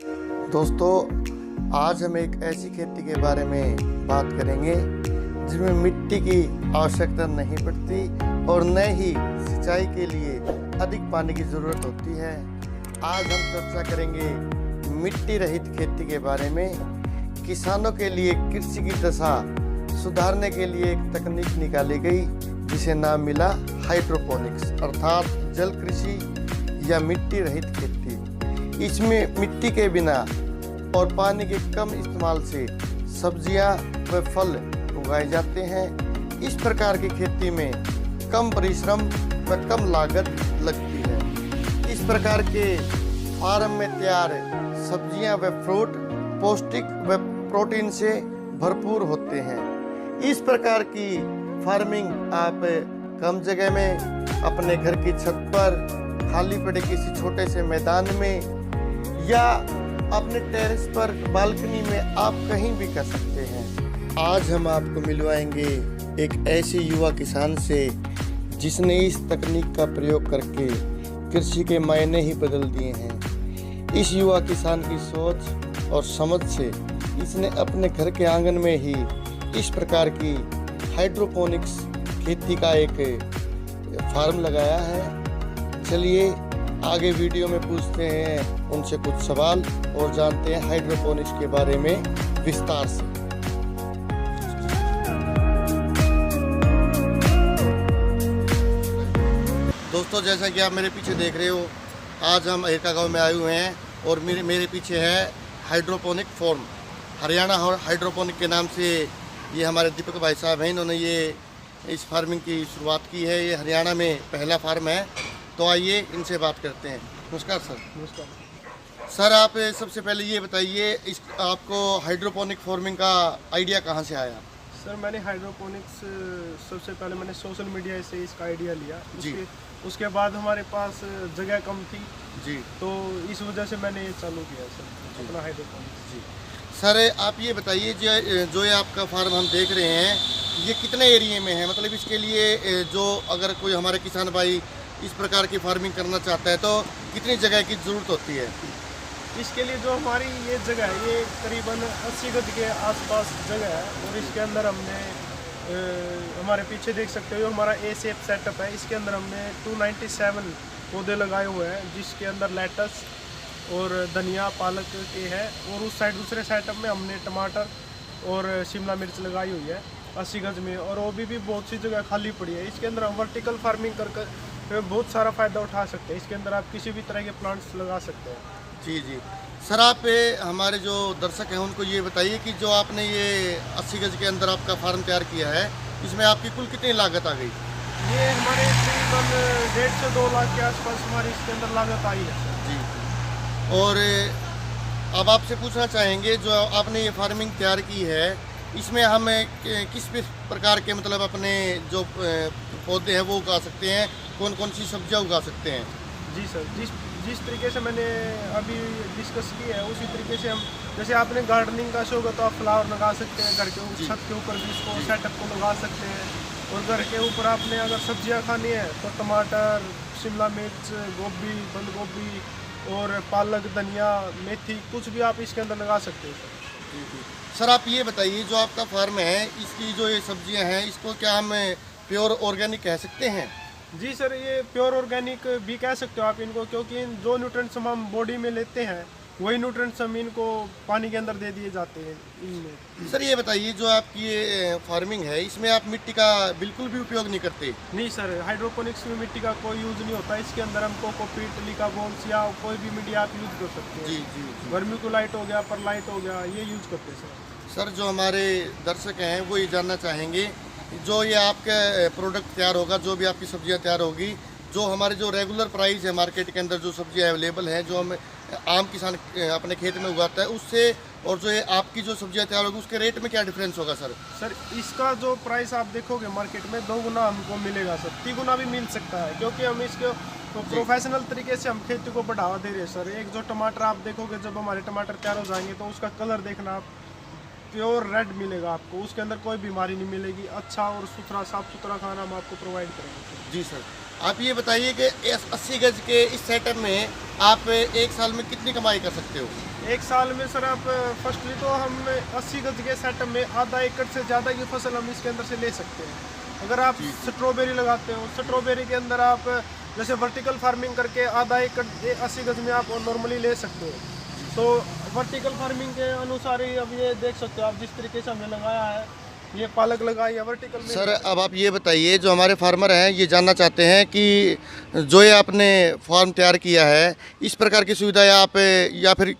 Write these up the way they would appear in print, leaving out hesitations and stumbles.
दोस्तों, आज हम एक ऐसी खेती के बारे में बात करेंगे जिसमें मिट्टी की आवश्यकता नहीं पड़ती और न ही सिंचाई के लिए अधिक पानी की ज़रूरत होती है। आज हम चर्चा करेंगे मिट्टी रहित खेती के बारे में। किसानों के लिए कृषि की दशा सुधारने के लिए एक तकनीक निकाली गई जिसे नाम मिला हाइड्रोपोनिक्स, अर्थात जल कृषि या मिट्टी रहित खेती। इसमें मिट्टी के बिना और पानी के कम इस्तेमाल से सब्जियां व फल उगाए जाते हैं। इस प्रकार की खेती में कम परिश्रम व कम लागत लगती है। इस प्रकार के फार्म में तैयार सब्जियां व फ्रूट पौष्टिक व प्रोटीन से भरपूर होते हैं। इस प्रकार की फार्मिंग आप कम जगह में अपने घर की छत पर, खाली पड़े किसी छोटे से मैदान में या अपने टेरेस पर, बालकनी में आप कहीं भी कर सकते हैं। आज हम आपको मिलवाएंगे एक ऐसे युवा किसान से जिसने इस तकनीक का प्रयोग करके कृषि के मायने ही बदल दिए हैं। इस युवा किसान की सोच और समझ से इसने अपने घर के आंगन में ही इस प्रकार की हाइड्रोपोनिक्स खेती का एक फार्म लगाया है। चलिए आगे वीडियो में पूछते हैं उनसे कुछ सवाल और जानते हैं हाइड्रोपोनिक्स के बारे में विस्तार से। दोस्तों, जैसा कि आप मेरे पीछे देख रहे हो, आज हम एरका गांव में आए हुए हैं और मेरे पीछे है हाइड्रोपोनिक फार्म। हरियाणा हाइड्रोपोनिक के नाम से ये हमारे दीपक भाई साहब हैं, इन्होंने ये इस फार्मिंग की शुरुआत की है। ये हरियाणा में पहला फार्म है। तो आइए इनसे बात करते हैं। नमस्कार सर। नमस्कार सर, आप सबसे पहले ये बताइए, इस आपको हाइड्रोपोनिक फार्मिंग का आइडिया कहाँ से आया? सर, मैंने हाइड्रोपोनिक्स सबसे पहले मैंने सोशल मीडिया से इसका आइडिया लिया जी। उसके बाद हमारे पास जगह कम थी जी। तो इस वजह से मैंने ये चालू किया सर अपना हाइड्रोपोनिक्स। जी सर, आप ये बताइए जो ये आपका फार्म हम देख रहे हैं, ये कितने एरिया में है? मतलब इसके लिए जो अगर कोई हमारे किसान भाई इस प्रकार की फार्मिंग करना चाहता है तो कितनी जगह की ज़रूरत होती है? इसके लिए जो हमारी ये जगह है, ये करीबन 80 गज के आसपास जगह है और इसके अंदर हमने हमारे पीछे देख सकते हो हमारा ए शेप सेटअप है। इसके अंदर हमने 297 पौधे लगाए हुए हैं, जिसके अंदर लेटस और धनिया पालक के है, और उस साइड दूसरे सेटअप में हमने टमाटर और शिमला मिर्च लगाई हुई है 80 गज में, और वो भी बहुत सी जगह खाली पड़ी है। इसके अंदर हम वर्टिकल फार्मिंग कर बहुत सारा फ़ायदा उठा सकते हैं। इसके अंदर आप किसी भी तरह के प्लांट्स लगा सकते हैं। जी जी सर, आप हमारे जो दर्शक हैं उनको ये बताइए कि जो आपने ये 80 गज के अंदर आपका फार्म तैयार किया है, इसमें आपकी कुल कितनी लागत आ गई? ये हमारे तकरीबन 1.5 से 2 लाख के आसपास हमारी इसके अंदर लागत आई है सर। जी। और अब आपसे पूछना चाहेंगे, जो आपने ये फार्मिंग तैयार की है, इसमें हम किस प्रकार के मतलब अपने जो पौधे हैं वो उगा सकते हैं? कौन कौन सी सब्जियां उगा सकते हैं? जी सर, जिस तरीके से मैंने अभी डिस्कस की है उसी तरीके से हम, जैसे आपने गार्डनिंग का शौक है तो आप फ्लावर लगा सकते हैं, घर के छत के ऊपर भी इसको सेटअप को लगा सकते हैं। और घर के ऊपर आपने अगर सब्जियां खानी है तो टमाटर, शिमला मिर्च, गोभी, बंद गोभी और पालक, धनिया, मेथी, कुछ भी आप इसके अंदर लगा सकते हैं सर। जी जी सर, आप ये बताइए, जो आपका फार्म है, इसकी जो ये सब्जियां हैं, इसको क्या हम प्योर ऑर्गेनिक कह सकते हैं? जी सर, ये प्योर ऑर्गेनिक भी कह सकते हो आप इनको, क्योंकि जो न्यूट्रिएंट्स हम बॉडी में लेते हैं वही न्यूट्रिएंट्स हम इनको पानी के अंदर दे दिए जाते हैं इनमें। सर, ये बताइए, जो आपकी ये फार्मिंग है, इसमें आप मिट्टी का बिल्कुल भी उपयोग नहीं करते? नहीं सर, हाइड्रोपोनिक्स में मिट्टी का कोई यूज़ नहीं होता। इसके अंदर हम कोकोपीट, लिकाबोन्स या कोई भी मीडिया आप यूज़ कर सकते हैं। जी जी जी। वर्मिकुलाइट हो गया, परलाइट हो गया, ये यूज़ करते हैं सर। सर, जो हमारे दर्शक हैं वो ये जानना चाहेंगे, जो ये आपका प्रोडक्ट तैयार होगा, जो भी आपकी सब्जियां तैयार होगी, जो हमारे जो रेगुलर प्राइस है मार्केट के अंदर जो सब्जियां अवेलेबल हैं, जो हम आम किसान अपने खेत में उगाता है, उससे और जो ये आपकी जो सब्जियां तैयार होगी उसके रेट में क्या डिफरेंस होगा सर? सर, इसका जो प्राइस आप देखोगे मार्केट में 2 गुना हमको मिलेगा सर, 3 गुना भी मिल सकता है, क्योंकि हम इसको तो प्रोफेशनल तरीके से हम खेती को बढ़ावा दे रहे हैं सर। एक जो टमाटर आप देखोगे, जब हमारे टमाटर तैयार हो जाएंगे तो उसका कलर देखना आप, प्योर रेड मिलेगा आपको, उसके अंदर कोई बीमारी नहीं मिलेगी। अच्छा और सुथरा, साफ़ सुथरा खाना हम आपको प्रोवाइड करेंगे। जी सर, आप ये बताइए कि 80 गज के इस सेटअप में आप एक साल में कितनी कमाई कर सकते हो? एक साल में सर आप फर्स्टली तो हम 80 गज के सेटअप में आधा एकड़ से ज़्यादा की फसल हम इसके अंदर से ले सकते हैं। अगर आप स्ट्रॉबेरी लगाते हो, स्ट्रॉबेरी के अंदर आप जैसे वर्टिकल फार्मिंग करके आधा एकड़ 80 गज में आप नॉर्मली ले सकते हो। तो वर्टिकल फार्मिंग के अनुसार ही अब ये देख सकते हो आप, जिस तरीके से हमने लगाया है, ये पालक लगाई है वर्टिकल में। सर अब आप ये बताइए, जो हमारे फार्मर हैं ये जानना चाहते हैं कि जो ये आपने फार्म तैयार किया है, इस प्रकार की सुविधाएं आप या फिर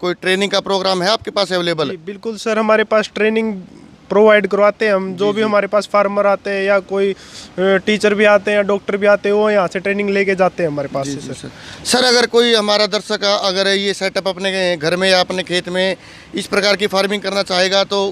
कोई ट्रेनिंग का प्रोग्राम है आपके पास अवेलेबल? जी, बिल्कुल सर, हमारे पास ट्रेनिंग प्रोवाइड करवाते हैं हम। जो भी हमारे पास फार्मर आते हैं या कोई टीचर भी आते हैं या डॉक्टर भी आते हैं, वो यहाँ से ट्रेनिंग लेके जाते हैं हमारे पास से सर। सर अगर कोई हमारा दर्शक अगर ये सेटअप अपने घर में या अपने खेत में इस प्रकार की फार्मिंग करना चाहेगा तो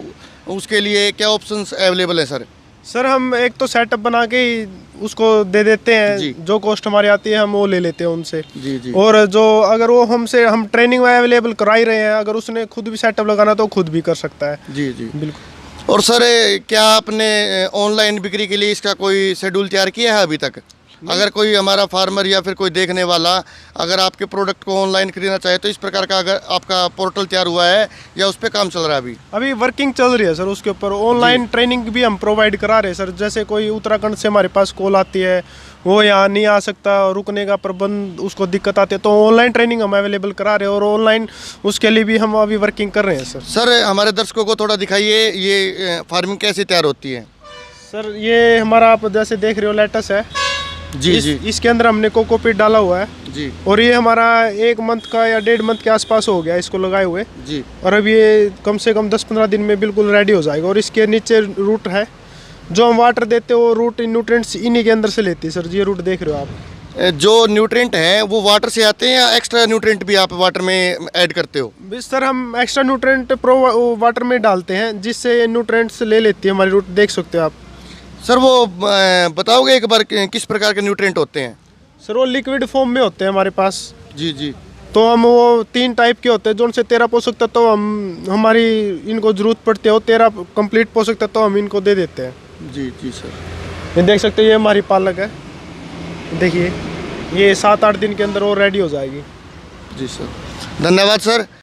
उसके लिए क्या ऑप्शंस अवेलेबल है सर? सर हम एक तो सेटअप बना के ही उसको दे देते हैं, जो कॉस्ट हमारी आती है हम वो ले लेते हैं उनसे। जी जी। और जो अगर वो हमसे हम ट्रेनिंग अवेलेबल करा ही रहे हैं, अगर उसने खुद भी सेटअप लगाना तो खुद भी कर सकता है। जी जी बिल्कुल। और सर क्या आपने ऑनलाइन बिक्री के लिए इसका कोई शेड्यूल तैयार किया है अभी तक? अगर कोई हमारा फार्मर या फिर कोई देखने वाला अगर आपके प्रोडक्ट को ऑनलाइन खरीदना चाहे तो इस प्रकार का अगर आपका पोर्टल तैयार हुआ है या उस पर काम चल रहा है? अभी वर्किंग चल रही है सर उसके ऊपर। ऑनलाइन ट्रेनिंग भी हम प्रोवाइड करा रहे हैं सर। जैसे कोई उत्तराखंड से हमारे पास कॉल आती है, वो यहाँ नहीं आ सकता, रुकने का प्रबंध उसको दिक्कत आती है, तो ऑनलाइन ट्रेनिंग हम अवेलेबल करा रहे हैं और ऑनलाइन उसके लिए भी हम अभी वर्किंग कर रहे हैं सर। सर हमारे दर्शकों को थोड़ा दिखाइए ये फार्मिंग कैसे तैयार होती है? सर ये हमारा आप जैसे देख रहे हो लेटस है जी जी। इसके अंदर हमने कोकोपीट डाला हुआ है जी। और ये हमारा 1 मंथ का या 1.5 मंथ के आसपास हो गया इसको लगाए हुए जी। और अब ये कम से कम 10-15 दिन में बिल्कुल रेडी हो जाएगा। और इसके नीचे रूट है, जो हम वाटर देते हैं वो रूट न्यूट्रिएंट्स इन्हीं के अंदर से लेती है सर। ये रूट देख रहे हो आप। जो न्यूट्रिएंट हैं वो वाटर से आते हैं या एक्स्ट्रा न्यूट्रिएंट भी आप वाटर में ऐड करते हो? सर हम एक्स्ट्रा न्यूट्रिएंट वाटर में डालते हैं, जिससे न्यूट्रिएंट्स ले लेती है हमारी रूट, देख सकते हो आप। सर वो बताओगे एक बार किस प्रकार के न्यूट्रिएंट होते हैं? सर वो लिक्विड फॉर्म में होते हैं हमारे पास। जी जी। तो हम वो 3 टाइप के होते हैं, जो उनसे 13 पोषक तत्व तो हम हमारी इनको जरूरत पड़ती है, वो 13 कंप्लीट पोषक तत्व तो हम इनको दे देते हैं। जी जी सर। ये देख सकते हैं, ये हमारी पालक है, देखिए ये 7-8 दिन के अंदर वो रेडी हो जाएगी। जी सर, धन्यवाद सर।